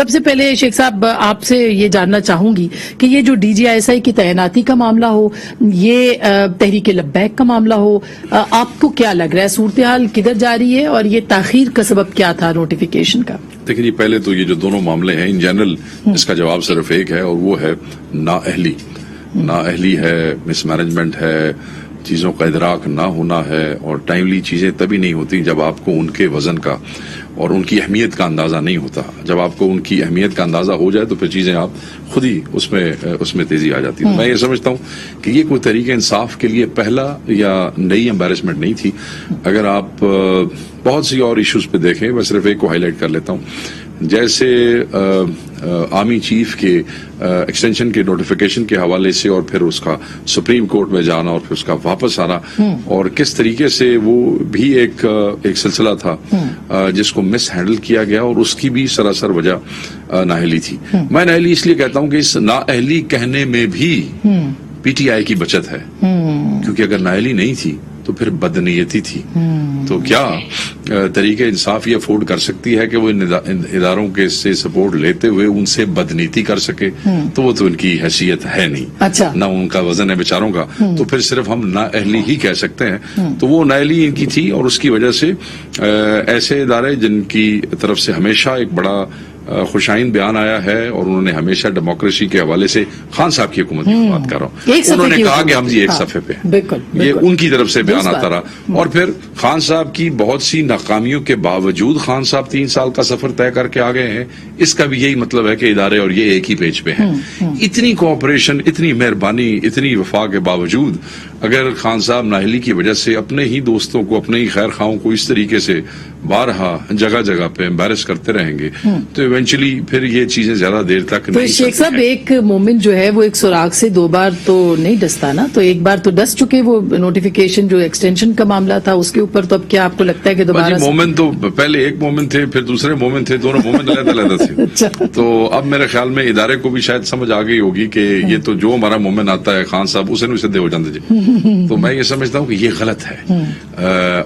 سب سے پہلے شیخ صاحب آپ سے یہ جاننا چاہوں گی کہ یہ جو D G I S I کی تعیناتی کا معاملہ ہو، یہ تحریک لبیک کا معاملہ ہو، آپ کو کیا لگ رہا ہے صورتحال کدھر جا رہی ہے اور یہ تاخیر کا سبب کیا تھا نوٹیفیکیشن کا؟ دیکھیں جی، پہلے تو یہ جو دونوں معاملے ہیں ان جنرل اس کا جواب صرف ایک ہے اور وہ ہے نااہلی ہے، مس مینجمنٹ ہے، چیزوں کا ادراک نہ ہونا ہے، اور ٹائملی چیزیں تبھی نہیں ہوتی جب آپ کو ان کے وزن کا اور ان کی اہمیت کا اندازہ نہیں ہوتا. جب آپ کو ان کی اہمیت کا اندازہ ہو جائے تو پھر چیزیں آپ خود ہی اس میں تیزی آ جاتی ہے. میں یہ سمجھتا ہوں کہ یہ کوئی تحریک انصاف کے لیے پہلا یا نئی امبیرسمنٹ نہیں تھی. اگر آپ بہت سی اور ایشوز پہ دیکھیں، میں صرف ایک کو ہائی لائٹ کر لیتا ہوں. جیسے آرمی چیف کے ایکسٹینشن کے نوٹیفیکیشن کے حوالے سے اور پھر اس کا سپریم کورٹ میں جانا اور پھر اس کا واپس آنا، اور کس طریقے سے وہ بھی ایک سلسلہ تھا جس کو مس ہینڈل کیا گیا، اور اس کی بھی سراسر وجہ نااہلی تھی. میں نااہلی اس لیے کہتا ہوں کہ اس نااہلی کہنے میں بھی پی ٹی آئی کی بچت ہے، کیونکہ اگر نااہلی نہیں تھی تو پھر بدنیتی تھی. تو کیا تحریک انصاف یہ افورڈ کر سکتی ہے کہ وہ ان اداروں کے سے سپورٹ لیتے ہوئے ان سے بدنیتی کر سکے؟ تو وہ تو ان کی حیثیت ہے نہیں، نہ ان کا وزن ہے بیچاروں کا. تو پھر صرف ہم نااہلی ہی کہہ سکتے ہیں. تو وہ نااہلی ان کی تھی، اور اس کی وجہ سے ایسے ادارے جن کی طرف سے ہمیشہ ایک بڑا خوشائن بیان آیا ہے، اور انہوں نے ہمیشہ ڈیموکریسی کے حوالے سے خان صاحب کی حکومت کی بات کر رہا ہوں، انہوں نے کہا کہ ہم جی ایک صفحے پہ، یہ ان کی طرف سے بیان آتا رہا. اور پھر خان صاحب کی بہت سی ناکامیوں کے باوجود خان صاحب 3 سال کا سفر طے کر کے آگئے ہیں. اس کا بھی یہی مطلب ہے کہ ادارے اور یہ ایک ہی پیج پہ ہیں. اتنی کوآپریشن، اتنی مہربانی، اتنی وفا کے باوجود اگر خان صاحب نااہلی کی وجہ سے اپنے ہی دوستوں کو، اپنے ہی خیر خواہوں کو اس طریقے سے بارہا جگہ جگہ پہ امبیرس کرتے رہیں گے تو ایونچولی پھر یہ چیزیں زیادہ دیر تک نہیں. تو شیخ صاحب، ایک مومن جو ہے وہ ایک سراغ سے 2 بار تو نہیں ڈستا نا، تو ایک بار تو ڈس چکے. وہ نوٹیفیکیشن جو ایکسٹینشن کا معاملہ تھا اس کے اوپر، تو اب کیا آپ کو لگتا ہے کہ دوبارہ مومن تو پہلے ایک مومن تھے، پھر دوسرے مومن تھے، دونوں مومن علیحدہ تھے. تو اب میرے خیال میں ادارے کو بھی شاید سمجھ آ گئی ہوگی کہ یہ تو جو ہمارا مومن آتا ہے خان صاحب اسے سدھے ہو جاتے جی. تو میں یہ سمجھتا ہوں کہ یہ غلط ہے.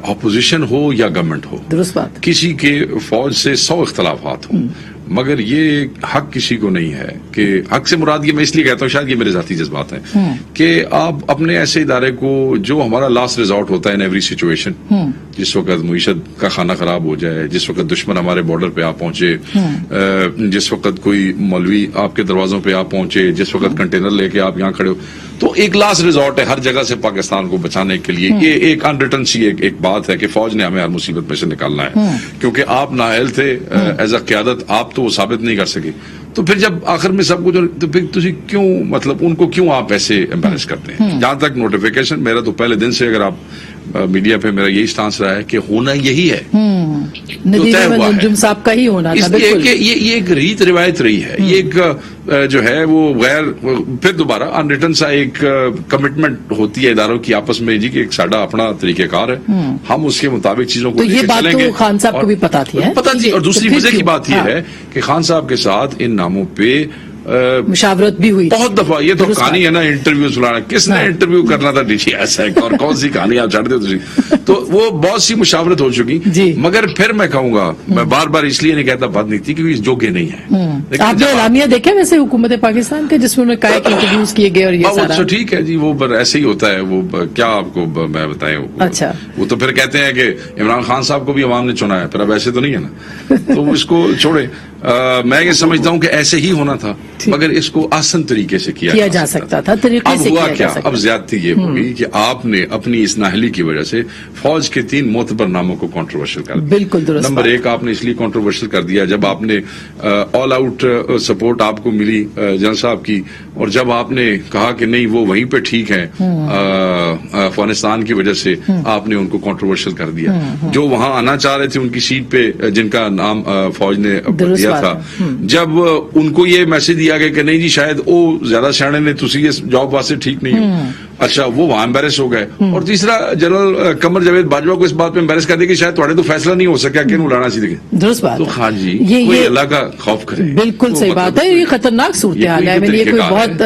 اپوزیشن ہو یا گورنمنٹ ہو، درست بات، کسی کے فوج سے 100 اختلافات ہوں، مگر یہ حق کسی کو نہیں ہے کہ حق سے مراد یہ میں اس لیے کہتا ہوں، شاید یہ میرے ذاتی جذبات ہیں، کہ آپ اپنے ایسے ادارے کو جو ہمارا لاسٹ ریزورٹ ہوتا ہے ان ایوری سچویشن، جس وقت معیشت کا کھانا خراب ہو جائے، جس وقت دشمن ہمارے بارڈر پہ آ پہنچے، جس وقت کوئی مولوی آپ کے دروازوں پہ آ پہنچے، جس وقت کنٹینر لے کے آپ یہاں کھڑے ہو، تو ایک لاسٹ ریزورٹ ہے ہر جگہ سے پاکستان کو بچانے کے لیے. یہ ایک انریٹن سی ایک بات ہے کہ فوج نے ہمیں ہر مصیبت میں سے نکالنا ہے، کیونکہ آپ نااہل تھے ایز اے قیادت، آپ تو وہ ثابت نہیں کر سکے. تو پھر جب آخر میں سب کچھ، تو پھر تسی کیوں، مطلب ان کو کیوں آپ ایسے امبیرس کرتے ہیں؟ جہاں تک نوٹیفیکیشن، میرا تو پہلے دن سے، اگر آپ میڈیا پہ میرا یہی سٹانس رہا ہے کہ ہونا یہی ہے، نجم صاحب کا ہی ہونا تھا. یہ ایک ریت روایت رہی ہے، یہ ایک جو ہے وہ غیر، پھر دوبارہ انریٹن سا ایک کمٹمنٹ ہوتی ہے اداروں کی آپس میں جی کہ ایک ساڈا اپنا طریقہ کار ہے، ہم اس کے مطابق چیزوں کو یہ بات تو خان صاحب کو بھی پتا تھی. اور دوسری مزے کی بات یہ ہے کہ خان صاحب کے ساتھ ان ناموں پہ مشاورت بھی ہوئی بہت دفعہ. یہ تو کہانی ہے نا انٹرویو سنانا، کس نے انٹرویو کرنا تھا ڈی جی ایس آئی کا، اور کون سی کہانی آپ چڑھتے ہو؟ تو وہ بہت سی مشاورت ہو چکی. مگر پھر میں کہوں گا، میں بار بار اس لیے نہیں کہتا بدنیتی، کیونکہ جو کہ نہیں ہے. آپ نے اعلامیہ دیکھے ویسے حکومت پاکستان کے، جس میں انہوں نے کہا کہ انٹرویوز کیے گئے، اور یہ سارا ٹھیک ہے جی، وہ ایسے ہی ہوتا ہے. وہ کیا آپ کو میں بتائیں، وہ تو پھر کہتے ہیں کہ عمران خان صاحب کو بھی عوام نے چنا ہے، پھر اب ایسے تو نہیں ہے نا، تو اس کو چھوڑے. میں یہ سمجھتا ہوں کہ ایسے ہی ہونا تھا، مگر اس کو آسان طریقے سے کیا جا سکتا تھا. اب ہوا کیا، اب زیادتی یہ ہوگی کہ آپ نے اپنی اس نااہلی کی وجہ سے فوج کے 3 معتبر ناموں کو کنٹروورشل کر دیا. بالکل درست. نمبر 1 آپ نے اس لیے کنٹروورشل کر دیا جب آپ نے آل آؤٹ سپورٹ آپ کو ملی جنرل صاحب کی، اور جب آپ نے کہا کہ نہیں وہ وہیں پہ ٹھیک ہے افغانستان کی وجہ سے، آپ نے ان کو کنٹروورشل کر دیا. جو وہاں آنا چاہ رہے تھے ان کی سیٹ پہ، جن کا نام فوج نے دیا تھا، جب ان کو یہ میسج دیا گیا کہ نہیں جی شاید وہ زیادہ سیانے نے، تسی یہ جاب واسطے ٹھیک نہیں ہو، اچھا وہ وہاں امبیرس ہو گئے. اور تیسرا جنرل قمر جاوید باجوہ کو اس بات پہ امبیرس کر دیا کہ شاید تھوڑے تو فیصلہ نہیں ہو سکیا کہ انہوں لانا سیدھے. درست بات. تو خان جی کوئی اللہ کا خوف کرے. بالکل صحیح بات ہے، یہ خطرناک صورتحال ہے. میں نے یہ کوئی بہت